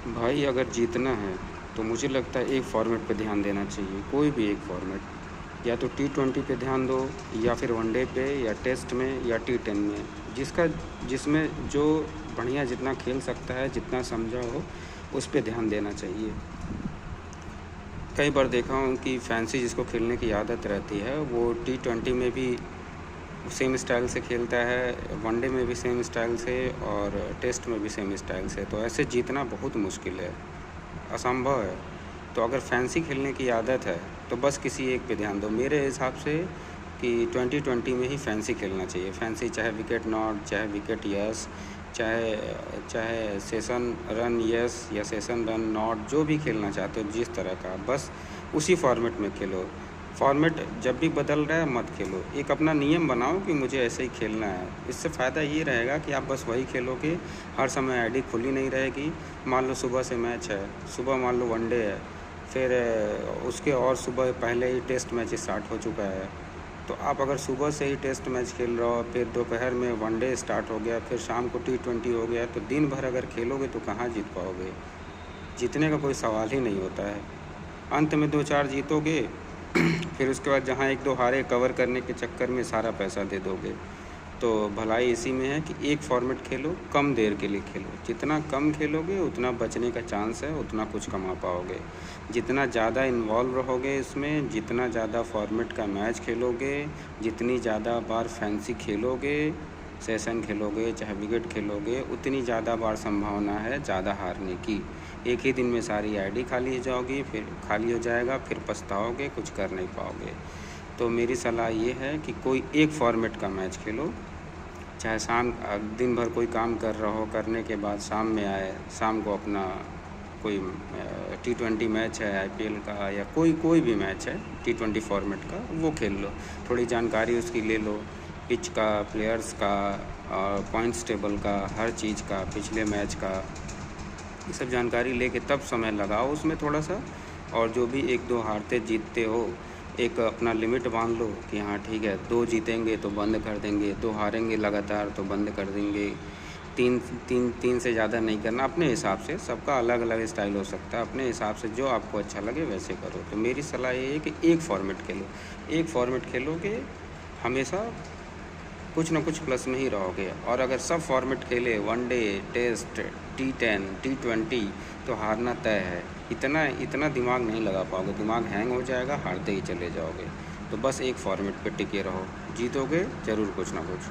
भाई अगर जीतना है तो मुझे लगता है एक फॉर्मेट पे ध्यान देना चाहिए, कोई भी एक फॉर्मेट। या तो T20 पे ध्यान दो, या फिर वनडे पे, या टेस्ट में, या T10 में। जिसका जिसमें जो बढ़िया जितना खेल सकता है, जितना समझा हो, उस पे ध्यान देना चाहिए। कई बार देखा हूँ कि फैंसी जिसको खेलने की आदत रहती है वो T20 में भी सेम स्टाइल से खेलता है, वनडे में भी सेम स्टाइल से, और टेस्ट में भी सेम स्टाइल से। तो ऐसे जीतना बहुत मुश्किल है, असंभव है। तो अगर फैंसी खेलने की आदत है तो बस किसी एक पे ध्यान दो मेरे हिसाब से, कि 2020 में ही फैंसी खेलना चाहिए। फैंसी चाहे विकेट नॉट, चाहे विकेट यस, चाहे चाहे सेशन रन यस या सेशन रन नॉट, जो भी खेलना चाहते हो जिस तरह का, बस उसी फॉर्मेट में खेलो। फॉर्मेट जब भी बदल रहा है मत खेलो, एक अपना नियम बनाओ कि मुझे ऐसे ही खेलना है। इससे फ़ायदा ये रहेगा कि आप बस वही खेलोगे, हर समय आईडी खुली नहीं रहेगी। मान लो सुबह से मैच है, सुबह मान लो वनडे है, फिर उसके और सुबह पहले ही टेस्ट मैच स्टार्ट हो चुका है। तो आप अगर सुबह से ही टेस्ट मैच खेल रहे हो, फिर दोपहर में वनडे स्टार्ट हो गया, फिर शाम को T20 हो गया, तो दिन भर अगर खेलोगे तो कहाँ जीत पाओगे। जीतने का कोई सवाल ही नहीं होता है। अंत में 2-4 जीतोगे, फिर उसके बाद जहाँ 1-2 हारे कवर करने के चक्कर में सारा पैसा दे दोगे। तो भलाई इसी में है कि एक फॉर्मेट खेलो, कम देर के लिए खेलो। जितना कम खेलोगे उतना बचने का चांस है, उतना कुछ कमा पाओगे। जितना ज़्यादा इन्वॉल्व रहोगे इसमें, जितना ज़्यादा फॉर्मेट का मैच खेलोगे, जितनी ज़्यादा बार फैंसी खेलोगे, सेशन खेलोगे, चाहे विकेट खेलोगे, उतनी ज़्यादा बार संभावना है ज़्यादा हारने की। एक ही दिन में सारी आईडी खाली हो जाओगी, फिर खाली हो जाएगा, फिर पछताओगे, कुछ कर नहीं पाओगे। तो मेरी सलाह ये है कि कोई एक फॉर्मेट का मैच खेलो, चाहे शाम दिन भर कोई काम कर रहा हो, करने के बाद शाम में आए, शाम को अपना कोई T20 मैच है IPL का, या कोई भी मैच है T20 फॉर्मेट का, वो खेल लो। थोड़ी जानकारी उसकी ले लो, पिच का, प्लेयर्स का, पॉइंट्स टेबल का, हर चीज़ का, पिछले मैच का, ये सब जानकारी लेके तब समय लगाओ उसमें थोड़ा सा। और जो भी 1-2 हारते जीतते हो, एक अपना लिमिट बांध लो कि हाँ ठीक है, 2 जीतेंगे तो बंद कर देंगे, 2 हारेंगे लगातार तो बंद कर देंगे, 3 से ज़्यादा नहीं करना। अपने हिसाब से, सबका अलग अलग स्टाइल हो सकता है, अपने हिसाब से जो आपको अच्छा लगे वैसे करो। तो मेरी सलाह ये है कि एक फॉर्मेट खेलो, एक फॉर्मेट खेलोगे हमेशा कुछ ना कुछ प्लस में ही रहोगे। और अगर सब फॉर्मेट खेले, वनडे, टेस्ट, T10, T20, तो हारना तय है। इतना दिमाग नहीं लगा पाओगे, दिमाग हैंग हो जाएगा, हारते ही चले जाओगे। तो बस एक फॉर्मेट पे टिके रहो, जीतोगे ज़रूर कुछ ना कुछ।